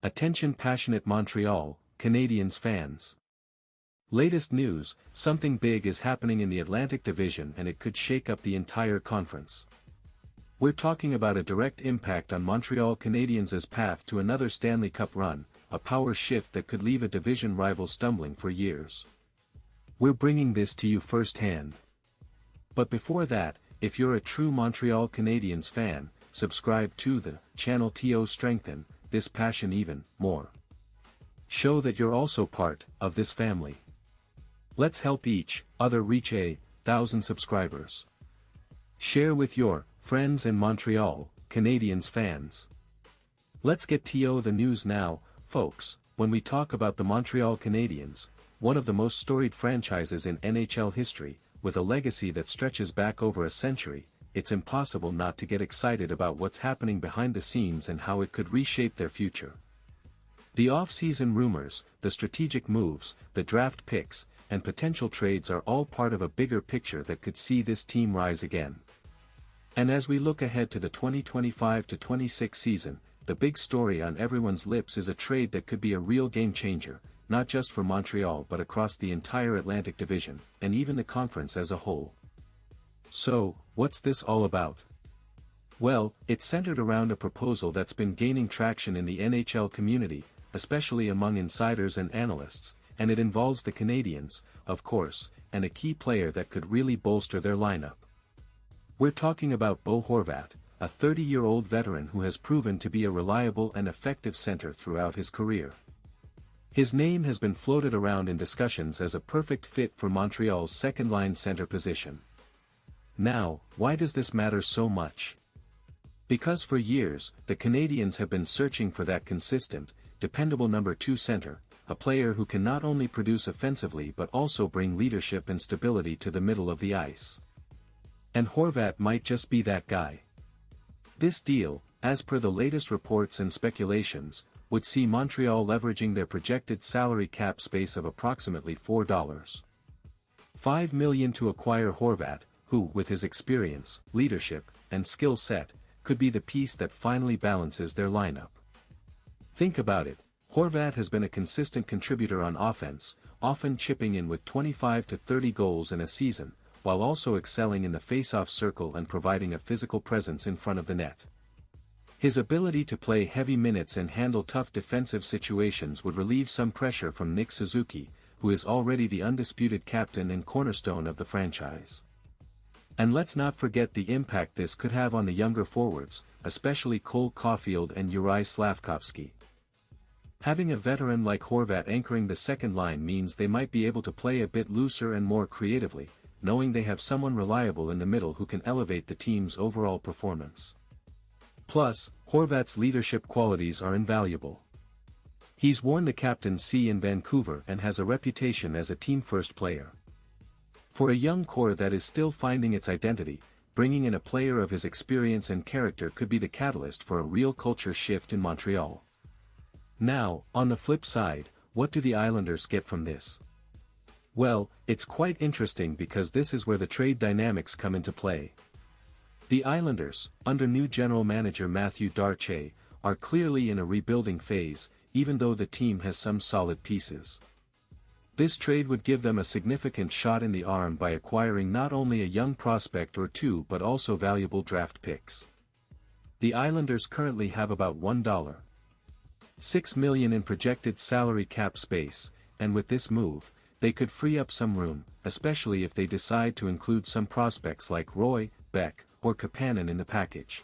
Attention passionate Montreal Canadiens fans. Latest news, something big is happening in the Atlantic Division and it could shake up the entire conference. We're talking about a direct impact on Montreal Canadiens' path to another Stanley Cup run, a power shift that could leave a division rival stumbling for years. We're bringing this to you firsthand. But before that, if you're a true Montreal Canadiens fan, subscribe to the channel to strengthen this passion even more. Show that you're also part of this family. Let's help each other reach 1,000 subscribers. Share with your friends and Montreal Canadiens fans. Let's get to the news now, folks. When we talk about the Montreal Canadiens, one of the most storied franchises in NHL history, with a legacy that stretches back over a century, it's impossible not to get excited about what's happening behind the scenes and how it could reshape their future. The off-season rumors, the strategic moves, the draft picks, and potential trades are all part of a bigger picture that could see this team rise again. And as we look ahead to the 2025-26 season, the big story on everyone's lips is a trade that could be a real game-changer, not just for Montreal but across the entire Atlantic Division, and even the conference as a whole. So, what's this all about? Well, it's centered around a proposal that's been gaining traction in the NHL community, especially among insiders and analysts, and it involves the Canadiens, of course, and a key player that could really bolster their lineup. We're talking about Bo Horvat, a 30-year-old veteran who has proven to be a reliable and effective center throughout his career. His name has been floated around in discussions as a perfect fit for Montreal's second-line center position. Now, why does this matter so much? Because for years, the Canadiens have been searching for that consistent, dependable number 2 center, a player who can not only produce offensively but also bring leadership and stability to the middle of the ice. And Horvat might just be that guy. This deal, as per the latest reports and speculations, would see Montreal leveraging their projected salary cap space of approximately $4.5 million to acquire Horvat, who, with his experience, leadership, and skill set, could be the piece that finally balances their lineup. Think about it, Horvat has been a consistent contributor on offense, often chipping in with 25 to 30 goals in a season, while also excelling in the face-off circle and providing a physical presence in front of the net. His ability to play heavy minutes and handle tough defensive situations would relieve some pressure from Nick Suzuki, who is already the undisputed captain and cornerstone of the franchise. And let's not forget the impact this could have on the younger forwards, especially Cole Caulfield and Juraj Slafkovsky. Having a veteran like Horvat anchoring the second line means they might be able to play a bit looser and more creatively, knowing they have someone reliable in the middle who can elevate the team's overall performance. Plus, Horvat's leadership qualities are invaluable. He's worn the captain's C in Vancouver and has a reputation as a team-first player. For a young core that is still finding its identity, bringing in a player of his experience and character could be the catalyst for a real culture shift in Montreal. Now, on the flip side, what do the Islanders get from this? Well, it's quite interesting because this is where the trade dynamics come into play. The Islanders, under new general manager Matthew Darche, are clearly in a rebuilding phase, even though the team has some solid pieces. This trade would give them a significant shot in the arm by acquiring not only a young prospect or two but also valuable draft picks. The Islanders currently have about $1.6 million in projected salary cap space, and with this move, they could free up some room, especially if they decide to include some prospects like Roy, Beck, or Kapanen in the package.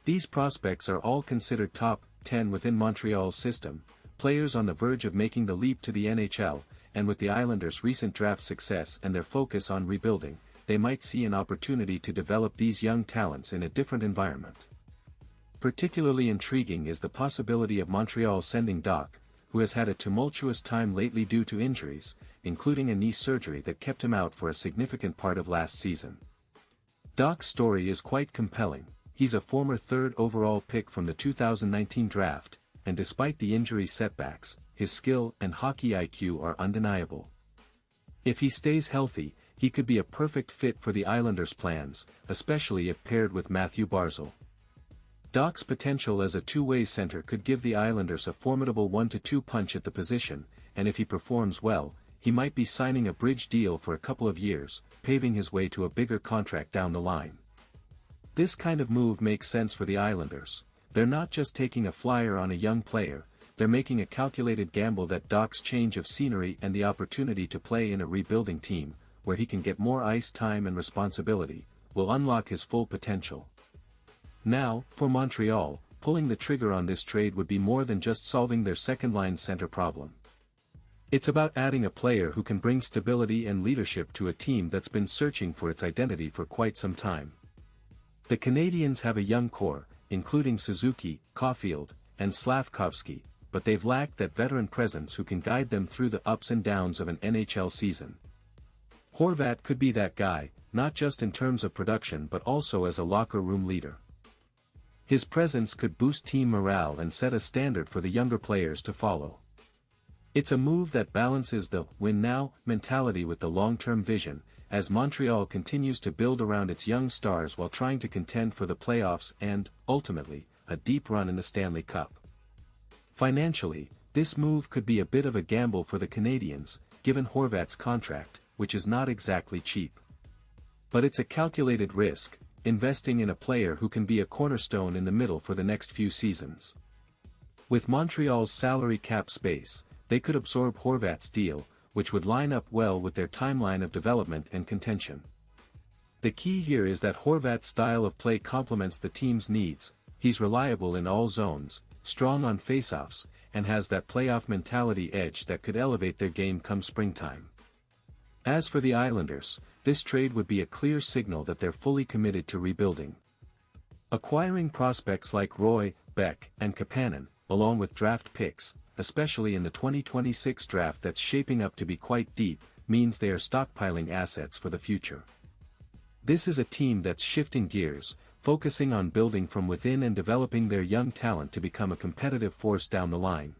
These prospects are all considered top 10 within Montreal's system, players on the verge of making the leap to the NHL, and with the Islanders' recent draft success and their focus on rebuilding, they might see an opportunity to develop these young talents in a different environment. Particularly intriguing is the possibility of Montreal sending Doc, who has had a tumultuous time lately due to injuries, including a knee surgery that kept him out for a significant part of last season. Doc's story is quite compelling. He's a former third overall pick from the 2019 draft, and despite the injury setbacks, his skill and hockey IQ are undeniable. If he stays healthy, he could be a perfect fit for the Islanders' plans, especially if paired with Matthew Barzal. Doc's potential as a two-way center could give the Islanders a formidable 1-2 punch at the position, and if he performs well, he might be signing a bridge deal for a couple of years, paving his way to a bigger contract down the line. This kind of move makes sense for the Islanders. They're not just taking a flyer on a young player, they're making a calculated gamble that Doc's change of scenery and the opportunity to play in a rebuilding team, where he can get more ice time and responsibility, will unlock his full potential. Now, for Montreal, pulling the trigger on this trade would be more than just solving their second-line center problem. It's about adding a player who can bring stability and leadership to a team that's been searching for its identity for quite some time. The Canadiens have a young core, including Suzuki, Caulfield, and Slavkovsky, but they've lacked that veteran presence who can guide them through the ups and downs of an NHL season. Horvat could be that guy, not just in terms of production but also as a locker room leader. His presence could boost team morale and set a standard for the younger players to follow. It's a move that balances the win-now mentality with the long-term vision, as Montreal continues to build around its young stars while trying to contend for the playoffs and, ultimately, a deep run in the Stanley Cup. Financially, this move could be a bit of a gamble for the Canadiens, given Horvat's contract, which is not exactly cheap. But it's a calculated risk, investing in a player who can be a cornerstone in the middle for the next few seasons. With Montreal's salary cap space, they could absorb Horvat's deal, which would line up well with their timeline of development and contention. The key here is that Horvat's style of play complements the team's needs. He's reliable in all zones, strong on faceoffs, and has that playoff mentality edge that could elevate their game come springtime. As for the Islanders, this trade would be a clear signal that they're fully committed to rebuilding. Acquiring prospects like Roy, Beck, and Kapanen, along with draft picks, especially in the 2026 draft that's shaping up to be quite deep, means they are stockpiling assets for the future. This is a team that's shifting gears, focusing on building from within and developing their young talent to become a competitive force down the line.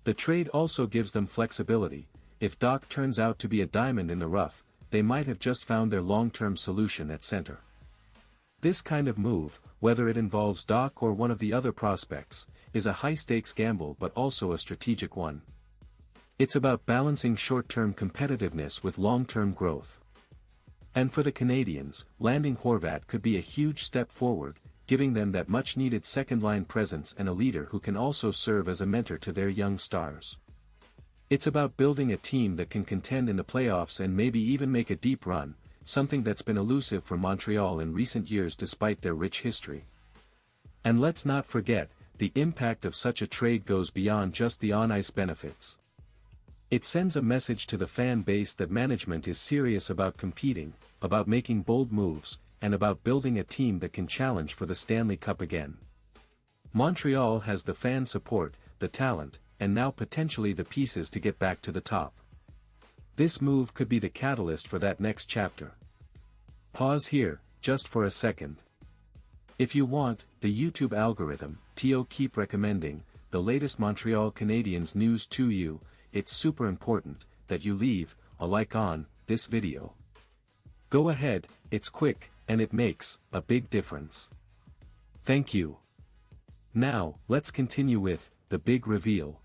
The trade also gives them flexibility. If Doc turns out to be a diamond in the rough, they might have just found their long-term solution at center. This kind of move, whether it involves Doc or one of the other prospects, is a high-stakes gamble but also a strategic one. It's about balancing short-term competitiveness with long-term growth. And for the Canadiens, landing Horvat could be a huge step forward, giving them that much-needed second-line presence and a leader who can also serve as a mentor to their young stars. It's about building a team that can contend in the playoffs and maybe even make a deep run, something that's been elusive for Montreal in recent years despite their rich history. And let's not forget, the impact of such a trade goes beyond just the on-ice benefits. It sends a message to the fan base that management is serious about competing, about making bold moves, and about building a team that can challenge for the Stanley Cup again. Montreal has the fan support, the talent, and now potentially the pieces to get back to the top. This move could be the catalyst for that next chapter. Pause here, just for a second. If you want, the YouTube algorithm, to keep recommending, the latest Montreal Canadiens news to you, it's super important, that you leave, a like on, this video. Go ahead, it's quick, and it makes, a big difference. Thank you. Now, let's continue with, the big reveal.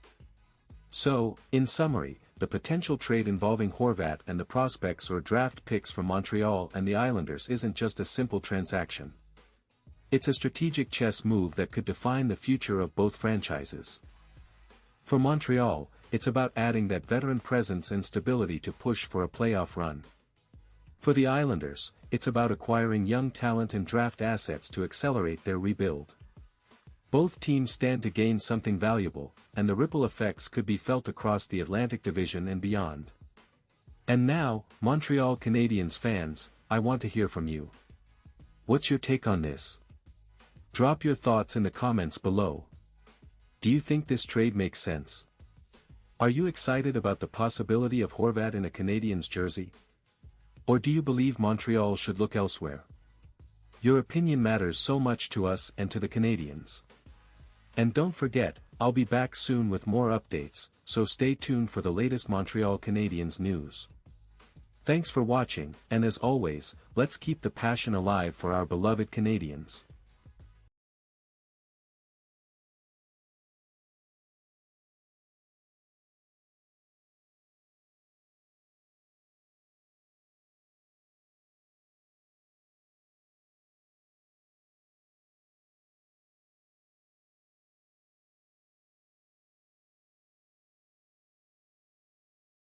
So, in summary, the potential trade involving Horvat and the prospects or draft picks from Montreal and the Islanders isn't just a simple transaction. It's a strategic chess move that could define the future of both franchises. For Montreal, it's about adding that veteran presence and stability to push for a playoff run. For the Islanders, it's about acquiring young talent and draft assets to accelerate their rebuild. Both teams stand to gain something valuable, and the ripple effects could be felt across the Atlantic Division and beyond. And now, Montreal Canadiens fans, I want to hear from you. What's your take on this? Drop your thoughts in the comments below. Do you think this trade makes sense? Are you excited about the possibility of Horvat in a Canadiens jersey? Or do you believe Montreal should look elsewhere? Your opinion matters so much to us and to the Canadiens. And don't forget, I'll be back soon with more updates, so stay tuned for the latest Montreal Canadiens news. Thanks for watching, and as always, let's keep the passion alive for our beloved Canadiens.